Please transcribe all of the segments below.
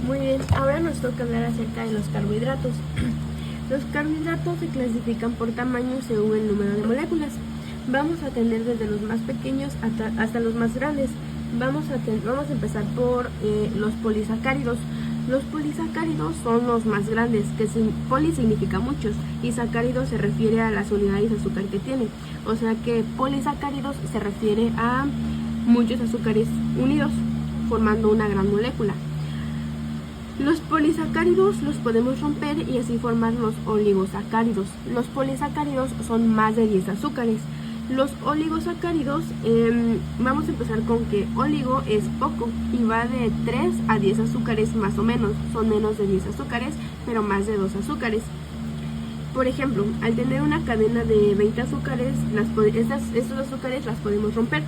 Muy bien, ahora nos toca hablar acerca de los carbohidratos. Los carbohidratos se clasifican por tamaño según el número de moléculas. Vamos a tener desde los más pequeños hasta los más grandes. Vamos a empezar por los polisacáridos. Los polisacáridos son los más grandes, que poli significa muchos y sacáridos se refiere a las unidades de azúcar que tienen. O sea que polisacáridos se refiere a muchos azúcares unidos, formando una gran molécula. Los polisacáridos los podemos romper y así formar los oligosacáridos. Los polisacáridos son más de 10 azúcares. Los oligosacáridos, vamos a empezar con que oligo es poco y va de 3 a 10 azúcares más o menos. Son menos de 10 azúcares, pero más de 2 azúcares. Por ejemplo, al tener una cadena de 20 azúcares, estos azúcares las podemos romper.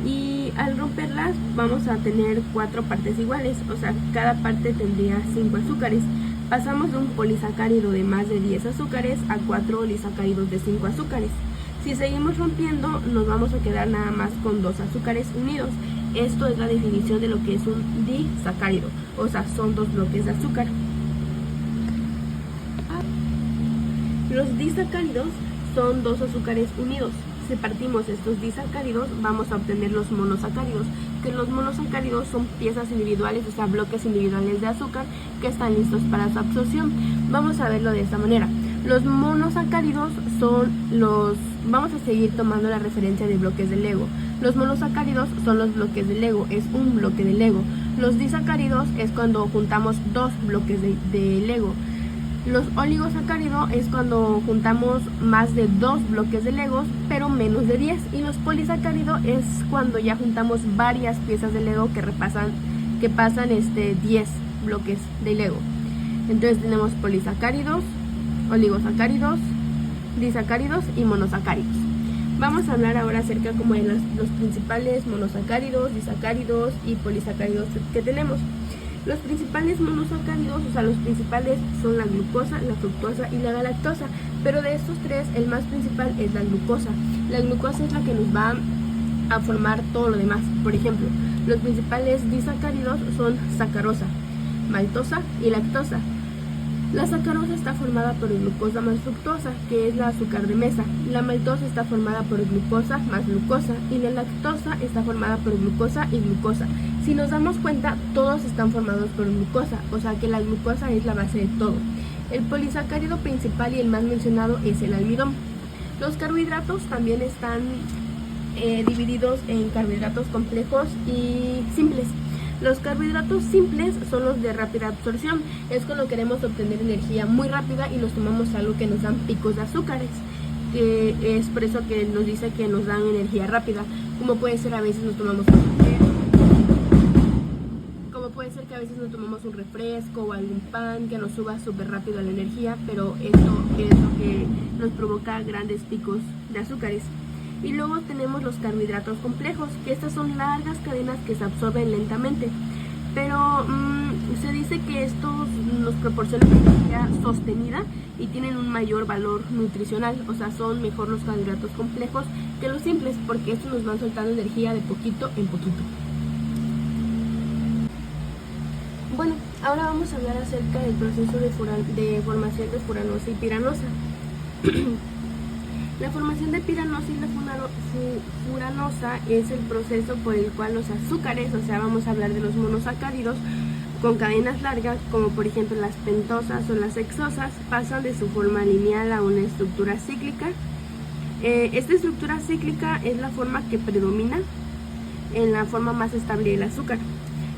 Y al romperlas vamos a tener 4 partes iguales, o sea, cada parte tendría 5 azúcares. Pasamos de un polisacárido de más de 10 azúcares a 4 oligosacáridos de 5 azúcares. Si seguimos rompiendo, nos vamos a quedar nada más con 2 azúcares unidos. Esto es la definición de lo que es un disacárido, o sea, son 2 bloques de azúcar. Los disacáridos son 2 azúcares unidos. Si partimos estos disacáridos, vamos a obtener los monosacáridos, que los monosacáridos son piezas individuales, o sea, bloques individuales de azúcar que están listos para su absorción. Vamos a verlo de esta manera. Los monosacáridos vamos a seguir tomando la referencia de bloques de Lego. Los monosacáridos son los bloques de Lego, es un bloque de Lego. Los disacáridos es cuando juntamos 2 bloques de Lego. Los oligosacáridos es cuando juntamos más de 2 bloques de Legos, pero menos de 10. Y los polisacáridos es cuando ya juntamos varias piezas de Lego que pasan 10 bloques de Lego. Entonces tenemos polisacáridos, oligosacáridos, disacáridos y monosacáridos. Vamos a hablar ahora acerca como de los principales monosacáridos, disacáridos y polisacáridos que tenemos. Los principales monosacáridos, o sea, los principales son la glucosa, la fructosa y la galactosa, pero de estos 3 el más principal es la glucosa. La glucosa es la que nos va a formar todo lo demás. Por ejemplo, los principales disacáridos son sacarosa, maltosa y lactosa. La sacarosa está formada por glucosa más fructosa, que es la azúcar de mesa. La maltosa está formada por glucosa más glucosa y la lactosa está formada por glucosa y glucosa. Si nos damos cuenta, todos están formados por glucosa, o sea que la glucosa es la base de todo. El polisacárido principal y el más mencionado es el almidón. Los carbohidratos también están divididos en carbohidratos complejos y simples. Los carbohidratos simples son los de rápida absorción, es cuando queremos obtener energía muy rápida y nos tomamos algo que nos dan picos de azúcares, que es por eso que nos dice que nos dan energía rápida, como puede ser a veces nos tomamos un refresco o algún pan que nos suba súper rápido la energía, pero esto es lo que nos provoca grandes picos de azúcares. Y luego tenemos los carbohidratos complejos, que estas son largas cadenas que se absorben lentamente, pero se dice que estos nos proporcionan energía sostenida y tienen un mayor valor nutricional, o sea, son mejor los carbohidratos complejos que los simples, porque estos nos van soltando energía de poquito en poquito. Bueno, ahora vamos a hablar acerca del proceso de formación de furanosa y piranosa. La formación de piranosa y la furanosa es el proceso por el cual los azúcares, o sea, vamos a hablar de los monosacáridos con cadenas largas, como por ejemplo las pentosas o las hexosas, pasan de su forma lineal a una estructura cíclica. Esta estructura cíclica es la forma que predomina en la forma más estable del azúcar.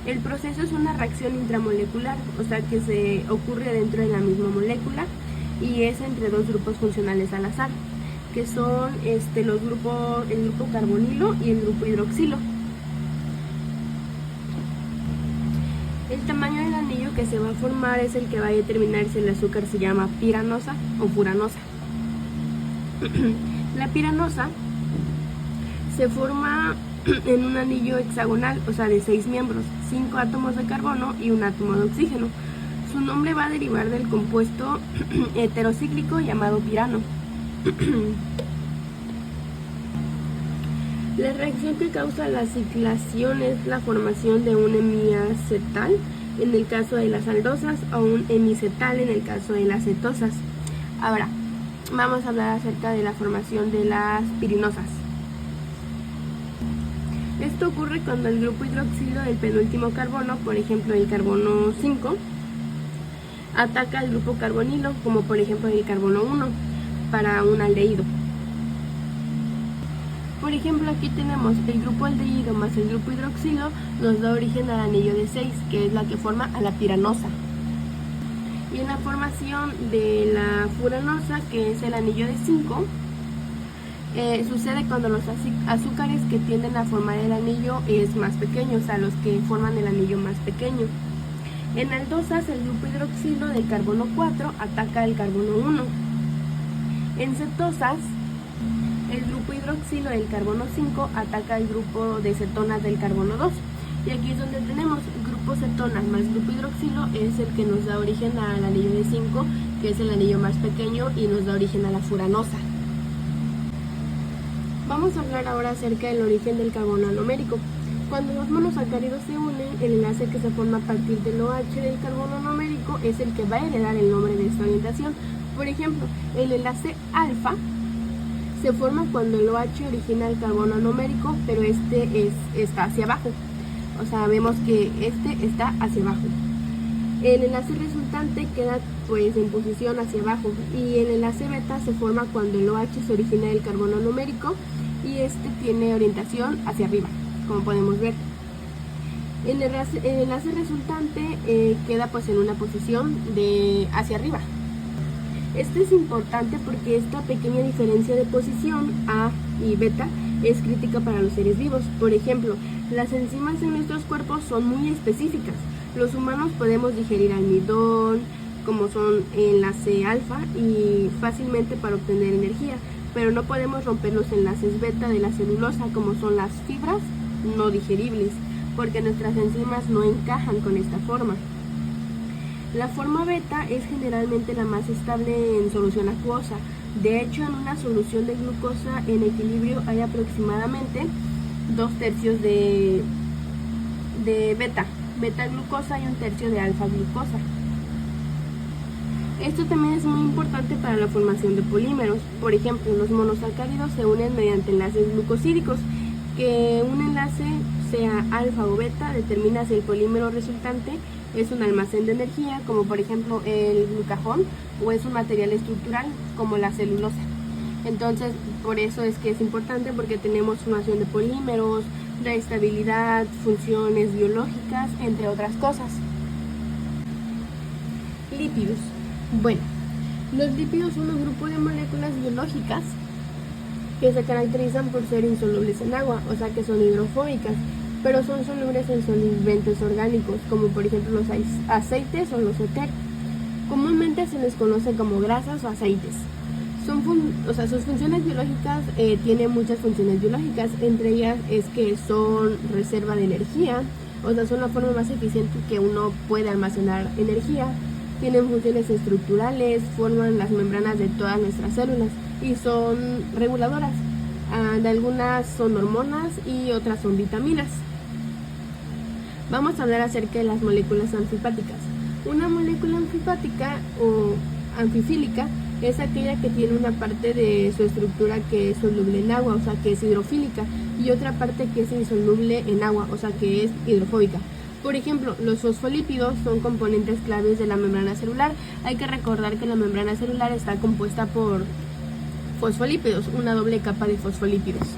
El proceso es una reacción intramolecular, o sea que se ocurre dentro de la misma molécula y es entre 2 grupos funcionales al azar, que son el grupo carbonilo y el grupo hidroxilo. El tamaño del anillo que se va a formar es el que va a determinar si el azúcar se llama piranosa o furanosa. La piranosa se forma en un anillo hexagonal, o sea de 6 miembros, 5 átomos de carbono y 1 átomo de oxígeno. Su nombre va a derivar del compuesto heterocíclico llamado pirano. La reacción que causa la ciclación es la formación de un hemiacetal en el caso de las aldosas o un hemicetal en el caso de las cetosas. Ahora, vamos a hablar acerca de la formación de las pirinosas. Esto ocurre cuando el grupo hidroxilo del penúltimo carbono, por ejemplo el carbono 5, ataca al grupo carbonilo, como por ejemplo el carbono 1, para un aldehído. Por ejemplo, aquí tenemos el grupo aldehído más el grupo hidroxilo, nos da origen al anillo de 6, que es la que forma a la piranosa. Y en la formación de la furanosa, que es el anillo de 5, sucede cuando los azúcares que tienden a formar el anillo es más pequeño, o sea, los que forman el anillo más pequeño. En aldosas, el grupo hidroxilo del carbono 4 ataca al carbono 1. En cetosas, el grupo hidroxilo del carbono 5 ataca al grupo de cetonas del carbono 2. Y aquí es donde tenemos grupo cetonas más grupo hidroxilo, es el que nos da origen al anillo de 5, que es el anillo más pequeño y nos da origen a la furanosa. Vamos a hablar ahora acerca del origen del carbono anomérico. Cuando los monosacáridos se unen, el enlace que se forma a partir del OH del carbono anomérico es el que va a heredar el nombre de esta orientación. Por ejemplo, el enlace alfa se forma cuando el OH origina el carbono anomérico, pero está hacia abajo. O sea, vemos que este está hacia abajo. El enlace resultante queda pues en posición hacia abajo, y el enlace beta se forma cuando el OH se origina del carbono anomérico y este tiene orientación hacia arriba, como podemos ver. El enlace resultante queda pues en una posición hacia arriba. Esto es importante porque esta pequeña diferencia de posición A y beta es crítica para los seres vivos. Por ejemplo, las enzimas en nuestros cuerpos son muy específicas. Los humanos podemos digerir almidón, como son enlace alfa, y fácilmente para obtener energía, pero no podemos romper los enlaces beta de la celulosa, como son las fibras no digeribles, porque nuestras enzimas no encajan con esta forma. La forma beta es generalmente la más estable en solución acuosa. De hecho, en una solución de glucosa en equilibrio hay aproximadamente 2/3 de beta glucosa y 1/3 de alfa glucosa. Esto también es muy importante para la formación de polímeros. Por ejemplo, los monosacáridos se unen mediante enlaces glucosídicos. Que un enlace sea alfa o beta determina si el polímero resultante es un almacén de energía, como por ejemplo el glucagón, o es un material estructural, como la celulosa. Entonces, por eso es que es importante, porque tenemos formación de polímeros, de estabilidad, funciones biológicas, entre otras cosas. Lípidos. Bueno, los lípidos son un grupo de moléculas biológicas que se caracterizan por ser insolubles en agua, o sea que son hidrofóbicas, pero son solubles en solventes orgánicos, como por ejemplo los aceites o los éter. Comúnmente se les conoce como grasas o aceites. Sus funciones biológicas tienen muchas funciones biológicas, entre ellas es que son reserva de energía, o sea, son la forma más eficiente que uno puede almacenar energía. Tienen funciones estructurales, forman las membranas de todas nuestras células y son reguladoras. De algunas son hormonas y otras son vitaminas. Vamos a hablar acerca de las moléculas anfipáticas. Una molécula anfipática o anfifílica es aquella que tiene una parte de su estructura que es soluble en agua, o sea que es hidrofílica, y otra parte que es insoluble en agua, o sea que es hidrofóbica. Por ejemplo, los fosfolípidos son componentes claves de la membrana celular. Hay que recordar que la membrana celular está compuesta por fosfolípidos, una doble capa de fosfolípidos.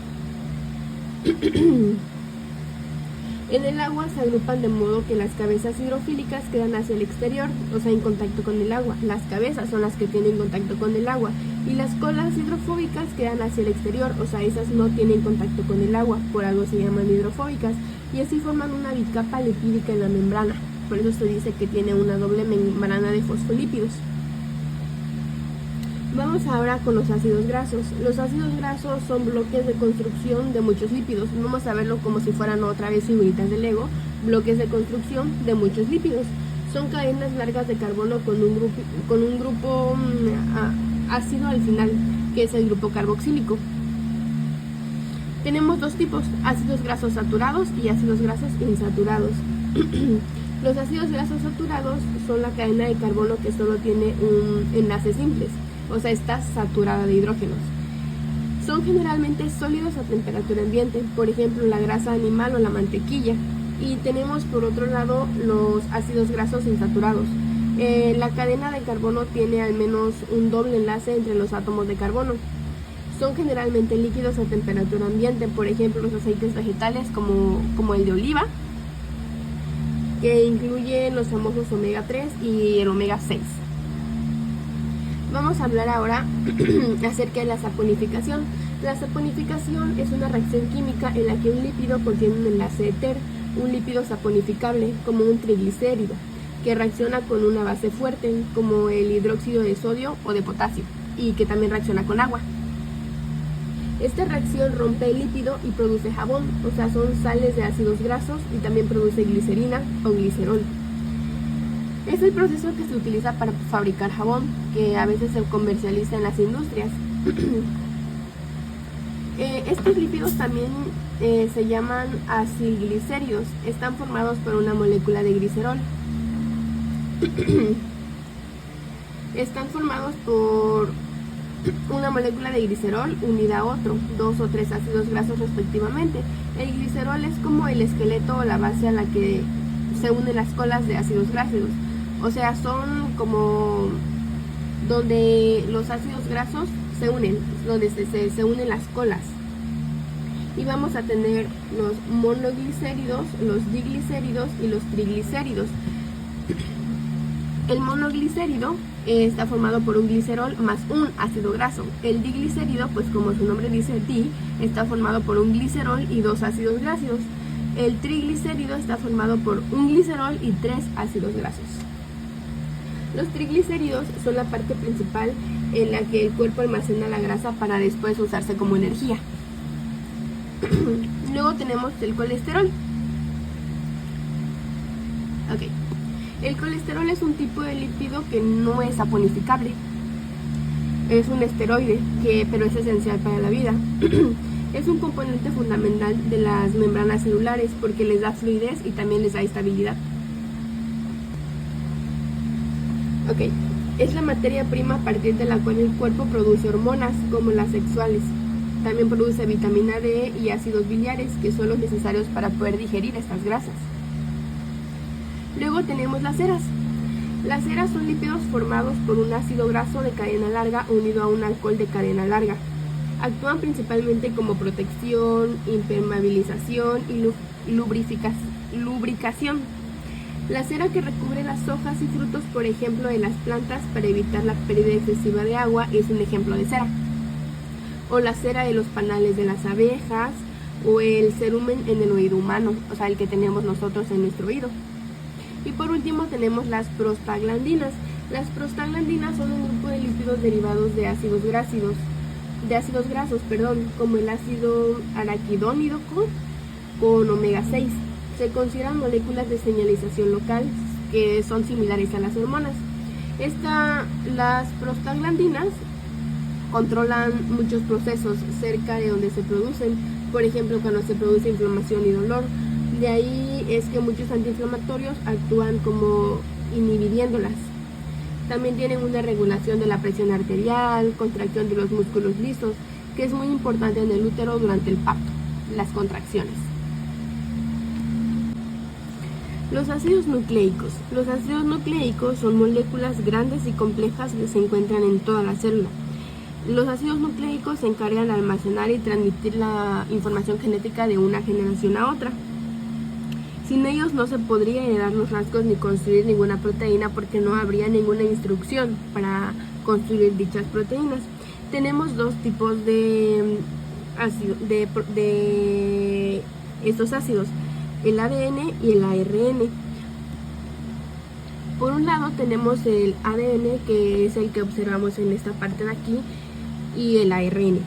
En el agua se agrupan de modo que las cabezas hidrofílicas quedan hacia el exterior, o sea, en contacto con el agua. Las cabezas son las que tienen contacto con el agua, y las colas hidrofóbicas quedan hacia el exterior, o sea, esas no tienen contacto con el agua, por algo se llaman hidrofóbicas, y así forman una bicapa lipídica en la membrana. Por eso se dice que tiene una doble membrana de fosfolípidos. Vamos ahora con los ácidos grasos. Los ácidos grasos son bloques de construcción de muchos lípidos. Vamos a verlo como si fueran otra vez figuritas de Lego, bloques de construcción de muchos lípidos. Son cadenas largas de carbono con un grupo ácido al final, que es el grupo carboxílico. Tenemos dos tipos, ácidos grasos saturados y ácidos grasos insaturados. Los ácidos grasos saturados son la cadena de carbono que solo tiene un enlace simples, o sea, está saturada de hidrógenos. Son generalmente sólidos a temperatura ambiente, por ejemplo la grasa animal o la mantequilla. Y tenemos por otro lado los ácidos grasos insaturados. La cadena de carbono tiene al menos un doble enlace entre los átomos de carbono. Son generalmente líquidos a temperatura ambiente, por ejemplo los aceites vegetales como el de oliva, que incluyen los famosos omega 3 y el omega 6. Vamos a hablar ahora acerca de la saponificación. La saponificación es una reacción química en la que un lípido contiene un enlace éter, un lípido saponificable como un triglicérido, que reacciona con una base fuerte como el hidróxido de sodio o de potasio y que también reacciona con agua. Esta reacción rompe el lípido y produce jabón, o sea, son sales de ácidos grasos y también produce glicerina o glicerol. Es el proceso que se utiliza para fabricar jabón, que a veces se comercializa en las industrias. Estos lípidos también se llaman acilglicéridos, están formados por una molécula de glicerol. Están formados por una molécula de glicerol unida a otro, 2 o 3 ácidos grasos respectivamente. El glicerol es como el esqueleto o la base a la que se unen las colas de ácidos grasos. O sea, son como donde los ácidos grasos se unen, donde se unen las colas. Y vamos a tener los monoglicéridos, los diglicéridos y los triglicéridos. El monoglicérido está formado por un glicerol más un ácido graso. El diglicérido, pues como su nombre dice, di, está formado por un glicerol y 2 ácidos grasos. El triglicérido está formado por un glicerol y 3 ácidos grasos. Los triglicéridos son la parte principal en la que el cuerpo almacena la grasa para después usarse como energía. Luego tenemos el colesterol. Ok. El colesterol es un tipo de lípido que no es saponificable. Es un esteroide, pero es esencial para la vida. Es un componente fundamental de las membranas celulares porque les da fluidez y también les da estabilidad. Ok, es la materia prima a partir de la cual el cuerpo produce hormonas como las sexuales. También produce vitamina D y ácidos biliares, que son los necesarios para poder digerir estas grasas. Luego tenemos las ceras. Las ceras son lípidos formados por un ácido graso de cadena larga unido a un alcohol de cadena larga. Actúan principalmente como protección, impermeabilización y lubricación. La cera que recubre las hojas y frutos, por ejemplo, de las plantas para evitar la pérdida excesiva de agua es un ejemplo de cera. O la cera de los panales de las abejas o el cerumen en el oído humano, o sea, el que tenemos nosotros en nuestro oído. Y por último tenemos las prostaglandinas. Las prostaglandinas son un grupo de lípidos derivados de ácidos grasos, como el ácido araquidónico con omega 6. Se consideran moléculas de señalización local que son similares a las hormonas. Las prostaglandinas controlan muchos procesos cerca de donde se producen, por ejemplo cuando se produce inflamación y dolor. De ahí es que muchos antiinflamatorios actúan como inhibiéndolas. También tienen una regulación de la presión arterial, contracción de los músculos lisos, que es muy importante en el útero durante el parto, las contracciones. Los ácidos nucleicos. Los ácidos nucleicos son moléculas grandes y complejas que se encuentran en toda la célula. Los ácidos nucleicos se encargan de almacenar y transmitir la información genética de una generación a otra. Sin ellos no se podría heredar los rasgos ni construir ninguna proteína porque no habría ninguna instrucción para construir dichas proteínas. Tenemos dos tipos de estos ácidos, el ADN y el ARN. Por un lado tenemos el ADN, que es el que observamos en esta parte de aquí, y el ARN.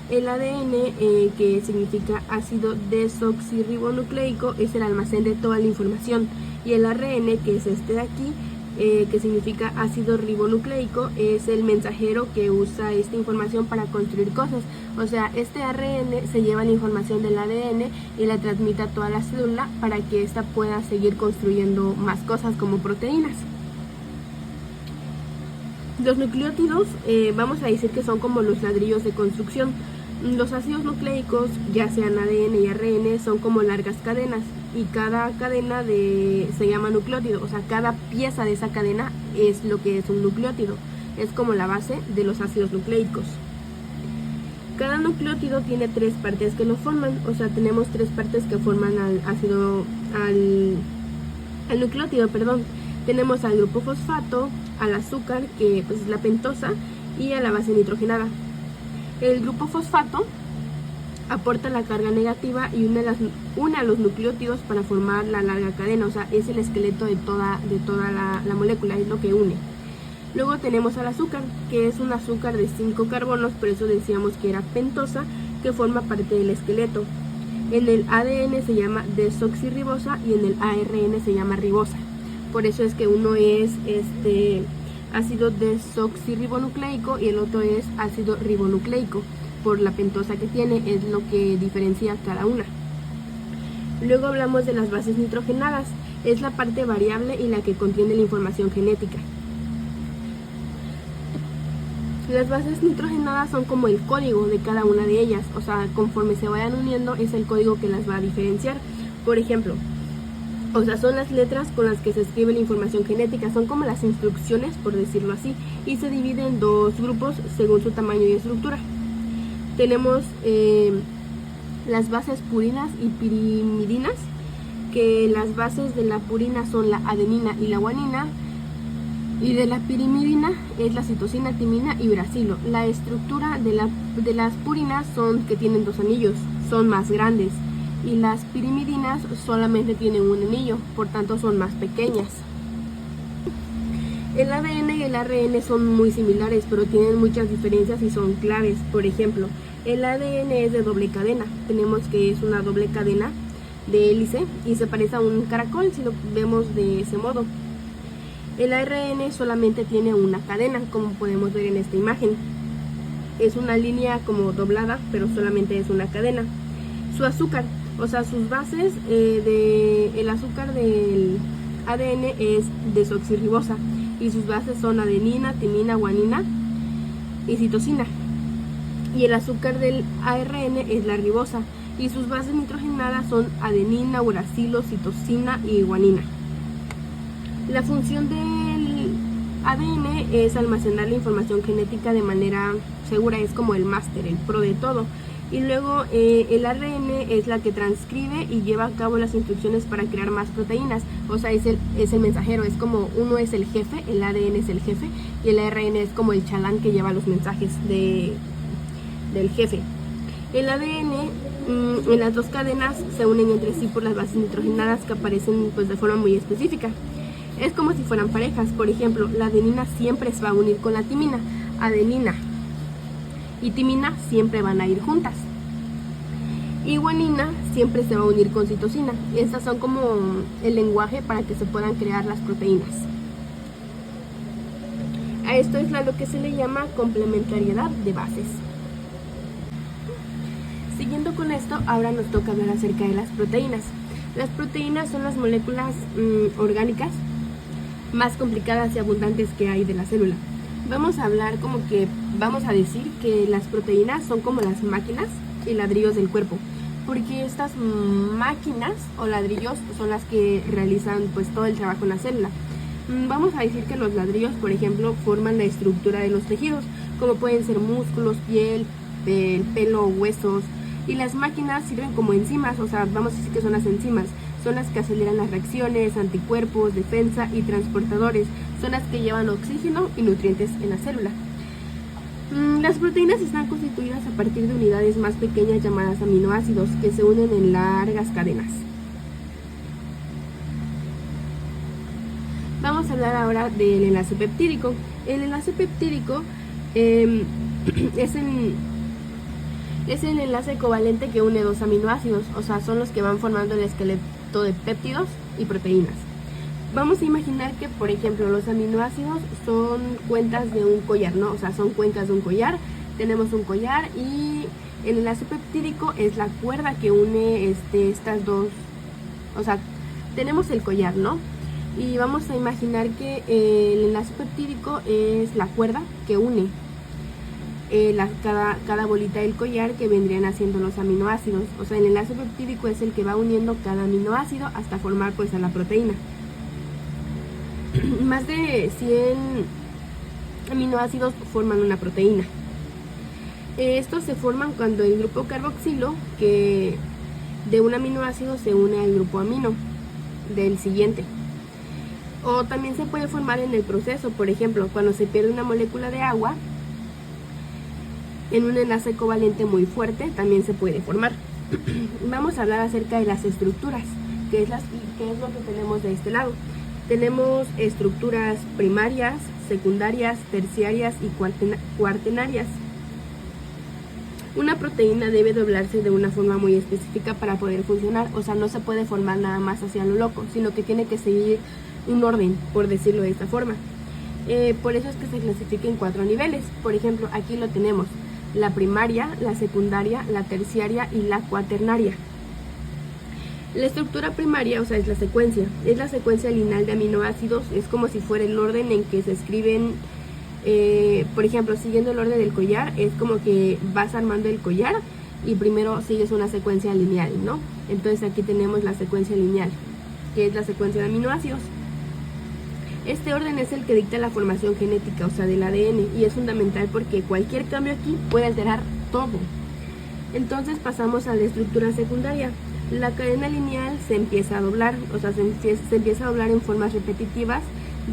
El ADN, que significa ácido desoxirribonucleico, es el almacén de toda la información, y el ARN, que es este de aquí, que significa ácido ribonucleico, es el mensajero que usa esta información para construir cosas. O sea, este ARN se lleva la información del ADN y la transmite a toda la célula para que ésta pueda seguir construyendo más cosas como proteínas. Los nucleótidos, vamos a decir que son como los ladrillos de construcción. Los ácidos nucleicos, ya sean ADN y ARN, son como largas cadenas y cada cadena se llama nucleótido. O sea, cada pieza de esa cadena es lo que es un nucleótido. Es como la base de los ácidos nucleicos. Cada nucleótido tiene 3 partes que lo forman. O sea, tenemos 3 partes que forman al nucleótido, perdón. Tenemos al grupo fosfato, al azúcar, que pues es la pentosa, y a la base nitrogenada. El grupo fosfato aporta la carga negativa y une a los nucleótidos para formar la larga cadena. O sea, es el esqueleto de toda la molécula, es lo que une. Luego tenemos al azúcar, que es un azúcar de 5 carbonos, por eso decíamos que era pentosa, que forma parte del esqueleto. En el ADN se llama desoxirribosa y en el ARN se llama ribosa. Por eso es que uno es ácido desoxirribonucleico y el otro es ácido ribonucleico, por la pentosa que tiene, es lo que diferencia cada una. Luego hablamos de las bases nitrogenadas, es la parte variable y la que contiene la información genética. Las bases nitrogenadas son como el código de cada una de ellas, o sea, conforme se vayan uniendo es el código que las va a diferenciar. Por ejemplo, o sea, son las letras con las que se escribe la información genética, son como las instrucciones, por decirlo así, y se divide en 2 grupos según su tamaño y estructura. Tenemos las bases purinas y pirimidinas, que las bases de la purina son la adenina y la guanina, y de la pirimidina es la citosina, timina y uracilo. La estructura de las purinas son que tienen 2 anillos, son más grandes, y las pirimidinas solamente tienen un anillo, por tanto son más pequeñas. El ADN y el ARN son muy similares, pero tienen muchas diferencias y son claves. Por ejemplo, el ADN es de doble cadena, tenemos que es una doble cadena de hélice y se parece a un caracol si lo vemos de ese modo. El ARN solamente tiene una cadena, como podemos ver en esta imagen. Es una línea como doblada, pero solamente es una cadena. Su azúcar, o sea, sus bases el azúcar del ADN es desoxirribosa y sus bases son adenina, timina, guanina y citosina. Y el azúcar del ARN es la ribosa y sus bases nitrogenadas son adenina, uracilo, citosina y guanina. La función del ADN es almacenar la información genética de manera segura, es como el máster, el pro de todo. Y luego el ARN es la que transcribe y lleva a cabo las instrucciones para crear más proteínas. O sea, es el mensajero, es como uno es el jefe, el ADN es el jefe y el ARN es como el chalán que lleva los mensajes del jefe. El ADN en las 2 cadenas se unen entre sí por las bases nitrogenadas que aparecen pues de forma muy específica. Es como si fueran parejas. Por ejemplo, la adenina siempre se va a unir con la timina. Adenina y timina siempre van a ir juntas. Y guanina siempre se va a unir con citosina. Estas son como el lenguaje para que se puedan crear las proteínas. A esto es lo que se le llama complementariedad de bases. Siguiendo con esto, ahora nos toca hablar acerca de las proteínas. Las proteínas son las moléculas orgánicas más complicadas y abundantes que hay de la célula. Vamos a decir que las proteínas son como las máquinas y ladrillos del cuerpo, porque estas máquinas o ladrillos son las que realizan pues todo el trabajo en la célula. Vamos a decir que los ladrillos, por ejemplo, forman la estructura de los tejidos, como pueden ser músculos, piel, pelo, huesos, y las máquinas sirven como enzimas, o sea, vamos a decir que son las enzimas. Son las que aceleran las reacciones, anticuerpos, defensa y transportadores. Son las que llevan oxígeno y nutrientes en la célula. Las proteínas están constituidas a partir de unidades más pequeñas llamadas aminoácidos que se unen en largas cadenas. Vamos a hablar ahora del enlace peptídico. El enlace peptídico es el enlace covalente que une 2 aminoácidos, o sea, son los que van formando el esqueleto de péptidos y proteínas. Vamos a imaginar que, por ejemplo, los aminoácidos son cuentas de un collar, ¿no? O sea, son cuencas de un collar. Tenemos un collar y el enlace peptídico es la cuerda que une estas dos. O sea, tenemos el collar, ¿no? Y vamos a imaginar que el enlace peptídico es la cuerda que une cada bolita del collar, que vendrían haciendo los aminoácidos. O sea, el enlace peptídico es el que va uniendo cada aminoácido hasta formar pues a la proteína. Más de 100 aminoácidos forman una proteína. Estos se forman cuando el grupo carboxilo que de un aminoácido se une al grupo amino del siguiente. O también se puede formar en el proceso, por ejemplo, cuando se pierde una molécula de agua en un enlace covalente muy fuerte, también se puede formar. Vamos a hablar acerca de las estructuras, que es lo que tenemos de este lado. Tenemos estructuras primarias, secundarias, terciarias y cuaternarias. Una proteína debe doblarse de una forma muy específica para poder funcionar. O sea, no se puede formar nada más hacia lo loco, sino que tiene que seguir un orden, por decirlo de esta forma. Por eso es que se clasifica en 4 niveles. Por ejemplo, aquí lo tenemos: la primaria, la secundaria, la terciaria y la cuaternaria. La estructura primaria, o sea, es la secuencia lineal de aminoácidos. Es como si fuera el orden en que se escriben, por ejemplo, siguiendo el orden del collar. Es como que vas armando el collar y primero sigues una secuencia lineal, ¿no? Entonces aquí tenemos la secuencia lineal, que es la secuencia de aminoácidos. Este orden es el que dicta la formación genética, o sea, del ADN, y es fundamental porque cualquier cambio aquí puede alterar todo. Entonces pasamos a la estructura secundaria. La cadena lineal se empieza a doblar, o sea, se empieza a doblar en formas repetitivas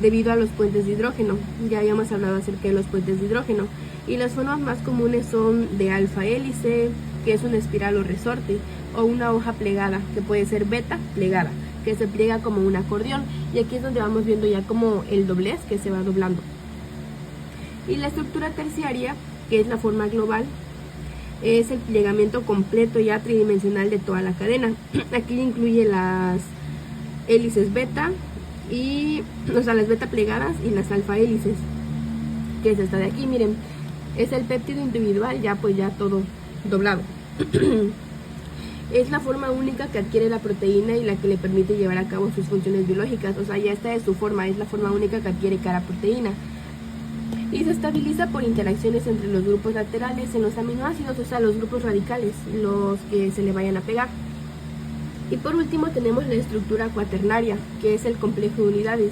debido a los puentes de hidrógeno. Ya habíamos hablado acerca de los puentes de hidrógeno. Y las formas más comunes son de alfa hélice, que es una espiral o resorte, o una hoja plegada, que puede ser beta plegada, que se pliega como un acordeón. Y aquí es donde vamos viendo ya como el doblez que se va doblando. Y la estructura terciaria, que es la forma global, es el plegamiento completo ya tridimensional de toda la cadena. Aquí incluye las hélices beta, o sea, las beta plegadas y las alfa hélices, que es esta de aquí. Miren, es el péptido individual ya todo doblado. Es la forma única que adquiere la proteína y la que le permite llevar a cabo sus funciones biológicas. O sea, ya esta es su forma, es la forma única que adquiere cada proteína. Y se estabiliza por interacciones entre los grupos laterales en los aminoácidos, o sea, los grupos radicales, los que se le vayan a pegar. Y por último tenemos la estructura cuaternaria, que es el complejo de unidades.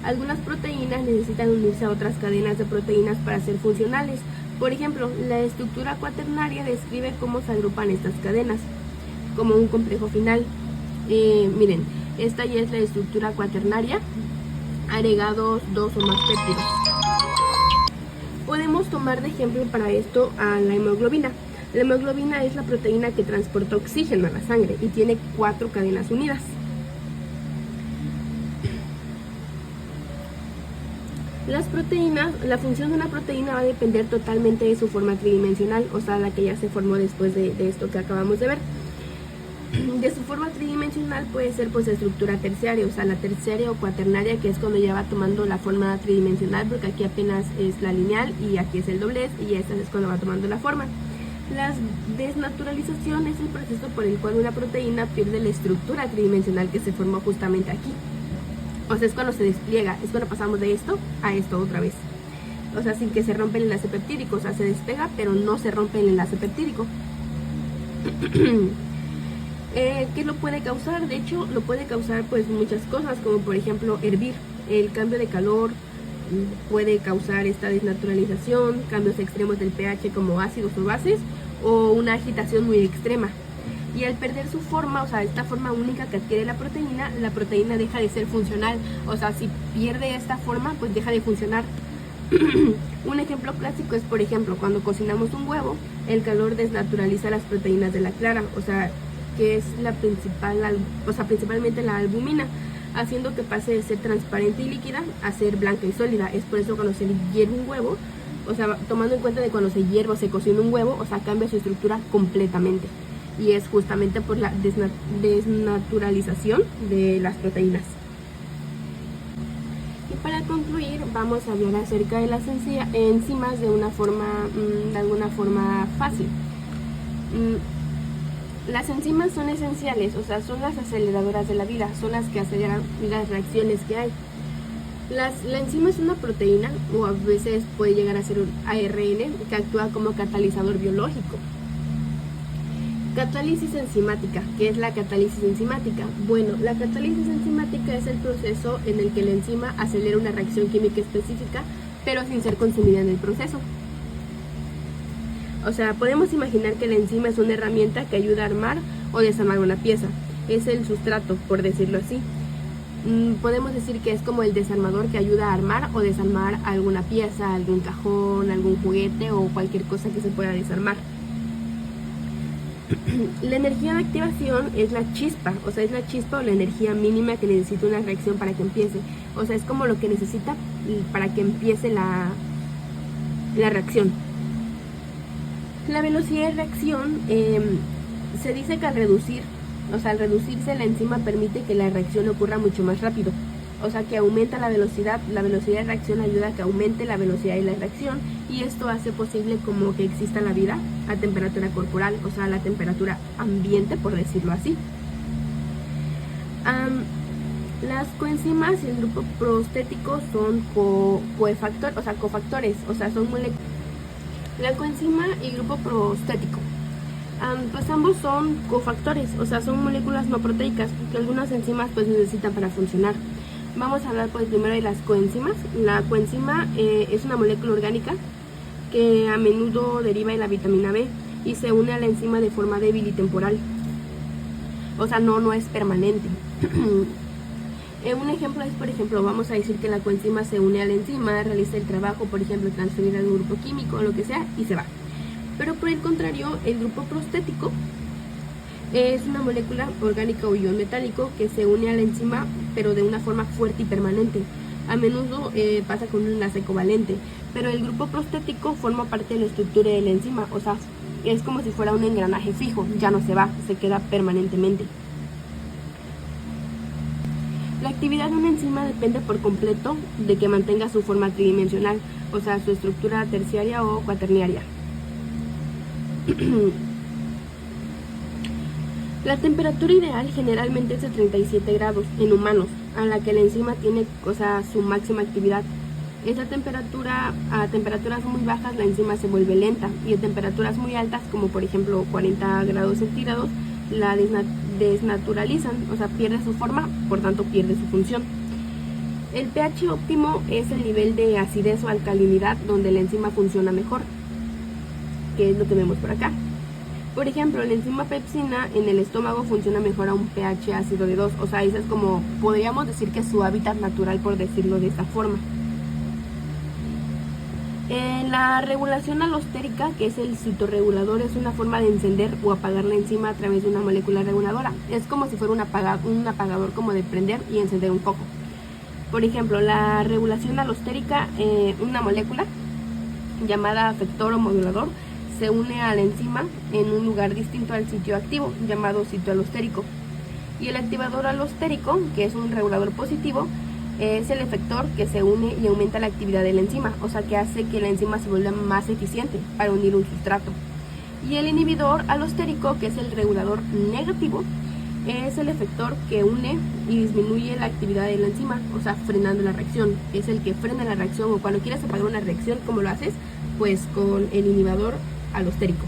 Algunas proteínas necesitan unirse a otras cadenas de proteínas para ser funcionales. Por ejemplo, la estructura cuaternaria describe cómo se agrupan estas cadenas, como un complejo final. Miren, esta ya es la estructura cuaternaria, agregados 2 o más péptidos. Podemos tomar de ejemplo para esto a la hemoglobina. La hemoglobina es la proteína que transporta oxígeno a la sangre y tiene 4 cadenas unidas. Las proteínas, la función de una proteína va a depender totalmente de su forma tridimensional, o sea, la que ya se formó después de esto que acabamos de ver. De su forma tridimensional puede ser pues estructura terciaria, o sea, la terciaria o cuaternaria, que es cuando ya va tomando la forma tridimensional, porque aquí apenas es la lineal y aquí es el doblez, y esta es cuando va tomando la forma. La desnaturalización es el proceso por el cual una proteína pierde la estructura tridimensional que se formó justamente aquí. O sea, es cuando se despliega, es cuando pasamos de esto a esto otra vez. O sea, sin que se rompa el enlace peptídico, o sea, se despega, pero no se rompe el enlace peptídico. ¿Qué lo puede causar? De hecho, lo puede causar pues muchas cosas, como por ejemplo hervir. El cambio de calor puede causar esta desnaturalización, cambios extremos del pH como ácidos o bases, o una agitación muy extrema. Y al perder su forma, o sea, esta forma única que adquiere la proteína deja de ser funcional. O sea, si pierde esta forma, pues deja de funcionar. Un ejemplo clásico es, por ejemplo, cuando cocinamos un huevo, el calor desnaturaliza las proteínas de la clara, o sea, que es la principal, o sea, principalmente la albumina, haciendo que pase de ser transparente y líquida a ser blanca y sólida. Es por eso cuando se hierve un huevo, o sea, tomando en cuenta de cuando se hierve o se cocina un huevo, o sea, cambia su estructura completamente. Y es justamente por la desnaturalización de las proteínas. Y para concluir, vamos a hablar acerca de las enzimas de alguna forma fácil. Las enzimas son esenciales, o sea, son las aceleradoras de la vida, son las que aceleran las reacciones que hay. La enzima es una proteína, o a veces puede llegar a ser un ARN, que actúa como catalizador biológico. Catálisis enzimática. ¿Qué es la catálisis enzimática? Bueno, la catálisis enzimática es el proceso en el que la enzima acelera una reacción química específica, pero sin ser consumida en el proceso. O sea, podemos imaginar que la enzima es una herramienta que ayuda a armar o desarmar una pieza. Es el sustrato, por decirlo así. Podemos decir que es como el desarmador que ayuda a armar o desarmar alguna pieza, algún cajón, algún juguete o cualquier cosa que se pueda desarmar. La energía de activación es la chispa, o sea, es la chispa o la energía mínima que necesita una reacción para que empiece. O sea, es como lo que necesita para que empiece la reacción. La velocidad de reacción se dice que al reducirse la enzima permite que la reacción ocurra mucho más rápido. O sea, que aumenta la velocidad de reacción ayuda a que aumente la velocidad de la reacción, y esto hace posible como que exista la vida a temperatura corporal, o sea, a la temperatura ambiente, por decirlo así. Las coenzimas y el grupo prostético son cofactores, o sea, son moléculas. La coenzima y el grupo prostético, pues ambos son cofactores, o sea, son moléculas no proteicas que algunas enzimas pues necesitan para funcionar. Vamos a hablar pues primero de las coenzimas. La coenzima es una molécula orgánica que a menudo deriva de la vitamina B y se une a la enzima de forma débil y temporal. O sea, no es permanente. Un ejemplo es, por ejemplo, vamos a decir que la coenzima se une a la enzima, realiza el trabajo, por ejemplo, transferir algún grupo químico o lo que sea, y se va. Pero por el contrario, el grupo prostético es una molécula orgánica o ion metálico que se une a la enzima, pero de una forma fuerte y permanente. A menudo pasa con un enlace covalente, pero el grupo prostético forma parte de la estructura de la enzima, o sea, es como si fuera un engranaje fijo, ya no se va, se queda permanentemente. La actividad de una enzima depende por completo de que mantenga su forma tridimensional, o sea, su estructura terciaria o cuaternaria. La temperatura ideal generalmente es de 37 grados en humanos, a la que la enzima tiene, o sea, su máxima actividad. A temperaturas muy bajas la enzima se vuelve lenta, y a temperaturas muy altas, como por ejemplo 40 grados centígrados, la desnaturalizan, o sea, pierde su forma, por tanto pierde su función. El pH óptimo es el nivel de acidez o alcalinidad donde la enzima funciona mejor, que es lo que vemos por acá. Por ejemplo, la enzima pepsina en el estómago funciona mejor a un pH ácido de 2, o sea, ese es como, podríamos decir que es su hábitat natural, por decirlo de esta forma. La regulación alostérica, que es el citorregulador, es una forma de encender o apagar la enzima a través de una molécula reguladora. Es como si fuera un apagador como de prender y encender un foco. Por ejemplo, la regulación alostérica, una molécula llamada afector o modulador, se une a la enzima en un lugar distinto al sitio activo, llamado sitio alostérico. Y el activador alostérico, que es un regulador positivo, es el efector que se une y aumenta la actividad de la enzima, o sea, que hace que la enzima se vuelva más eficiente para unir un sustrato. Y el inhibidor alostérico, que es el regulador negativo, es el efector que une y disminuye la actividad de la enzima, o sea, frenando la reacción. Es el que frena la reacción, o cuando quieres apagar una reacción, ¿cómo lo haces? Pues con el inhibidor alostérico.